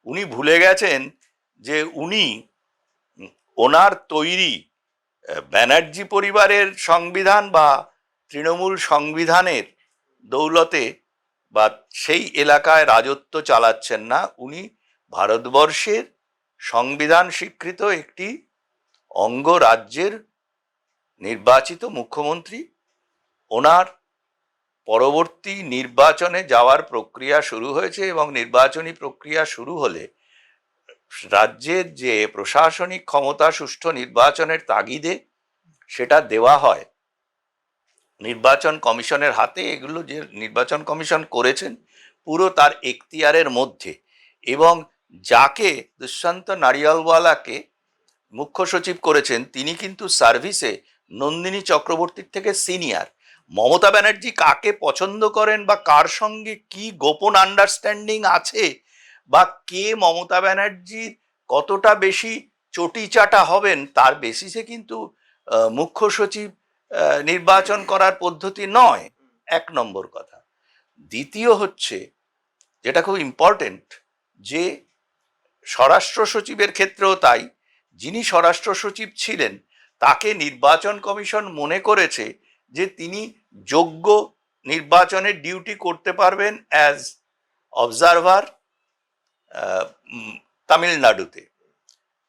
উনি ভুলে গেছেন যে উনি ওনার তৈরি ব্যানার্জি পরিবারের সংবিধান বা তৃণমূল সংবিধানের দৌলতে বা সেই এলাকায় রাজত্ব চালাচ্ছেন না। উনি ভারতবর্ষের সংবিধান স্বীকৃত একটি অঙ্গরাজ্যের নির্বাচিত মুখ্যমন্ত্রী। ওনার পরবর্তী নির্বাচনে যাওয়ার প্রক্রিয়া শুরু হয়েছে এবং নির্বাচনী প্রক্রিয়া শুরু হলে রাজ্যের যে প্রশাসনিক ক্ষমতা সুষ্ঠু নির্বাচনের তাগিদে সেটা দেওয়া হয় নির্বাচন কমিশনের হাতে। এগুলো যে নির্বাচন কমিশন করেছেন পুরো তার এখতিয়ারের মধ্যে। এবং যাকে দুষ্যন্ত নারিয়ালওয়ালাকে মুখ্য সচিব করেছেন তিনি কিন্তু সার্ভিসে নন্দিনী চক্রবর্তীর থেকে সিনিয়র। মমতা ব্যানার্জি কাকে পছন্দ করেন বা কার সঙ্গে কি গোপন আন্ডারস্ট্যান্ডিং আছে বা কে মমতা ব্যানার্জির কতটা বেশি চটিচাটা হবেন তার বেসিসে কিন্তু মুখ্য সচিব নির্বাচন করার পদ্ধতি নয়, এক নম্বর কথা। দ্বিতীয় হচ্ছে যেটা খুব ইম্পর্টেন্ট, যে স্বরাষ্ট্র সচিবের ক্ষেত্রেও তাই, যিনি স্বরাষ্ট্র সচিব ছিলেন তাকে নির্বাচন কমিশন মনে করেছে যে তিনি যোগ্য নির্বাচনের ডিউটি করতে পারবেন অ্যাজ অবজারভার তামিলনাড়ুতে।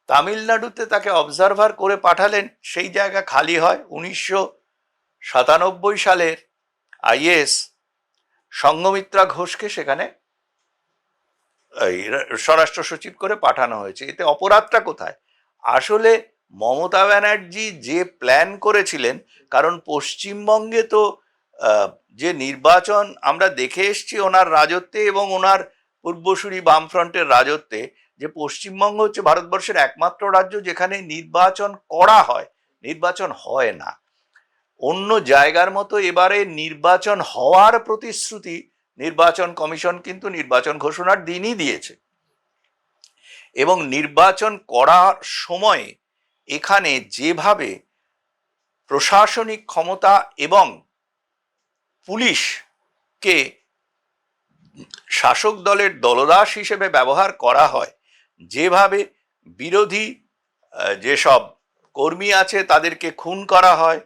তামিলনাড়ুতে তাকে অবজারভার করে পাঠালেন, সেই জায়গা খালি হয়। 1997 সালের আইএএস সঙ্ঘমিত্রা ঘোষকে সেখানে স্বরাষ্ট্র সচিব করে পাঠানো হয়েছে। এতে অপরাধটা কোথায়? আসলে মমতা ব্যানার্জি যে প্ল্যান করেছিলেন, কারণ পশ্চিমবঙ্গে তো যে নির্বাচন আমরা দেখে এসছি ওনার রাজত্বে এবং ওনার পূর্বসূরি বামফ্রন্টের রাজত্বে, যে পশ্চিমবঙ্গ হচ্ছে ভারতবর্ষের একমাত্র রাজ্য যেখানে নির্বাচন করা হয়, নির্বাচন হয় না। অন্য জায়গার মতো এবারে নির্বাচন হওয়ার প্রতিশ্রুতি নির্বাচন কমিশন কিন্তু নির্বাচন ঘোষণার দিনই দিয়েছে। এবং নির্বাচন করার সময় এখানে যেভাবে প্রশাসনিক ক্ষমতা এবং পুলিশকে শাসক দলের দলদাস হিসেবে ব্যবহার করা হয়, যেভাবে বিরোধী যেসব কর্মী আছে তাদেরকে খুন করা হয়,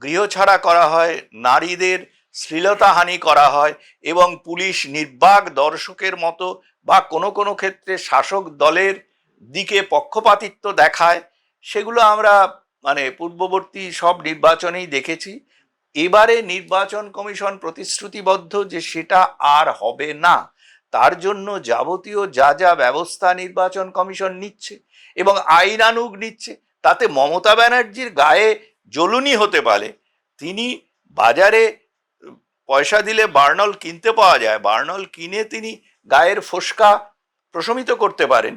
গৃহছাড়া করা হয়, নারীদের শ্লীলতাহানি করা হয় এবং পুলিশ নির্বাক দর্শকের মতো বা কোনো কোনো ক্ষেত্রে শাসক দলের দিকে পক্ষপাতিত্ব দেখায়, সেগুলো আমরা পূর্ববর্তী সব নির্বাচনেই দেখেছি। এবারে নির্বাচন কমিশন প্রতিশ্রুতিবদ্ধ যে সেটা আর হবে না। তার জন্য যাবতীয় যা যা ব্যবস্থা নির্বাচন কমিশন নিচ্ছে এবং আইনানুগ নিচ্ছে, তাতে মমতা ব্যানার্জির গায়ে জ্বলুনি হতে পারে। তিনি বাজারে পয়সা দিলে বার্নল কিনতে পাওয়া যায়, বার্নল কিনে তিনি গায়ের ফোস্কা প্রশমিত করতে পারেন,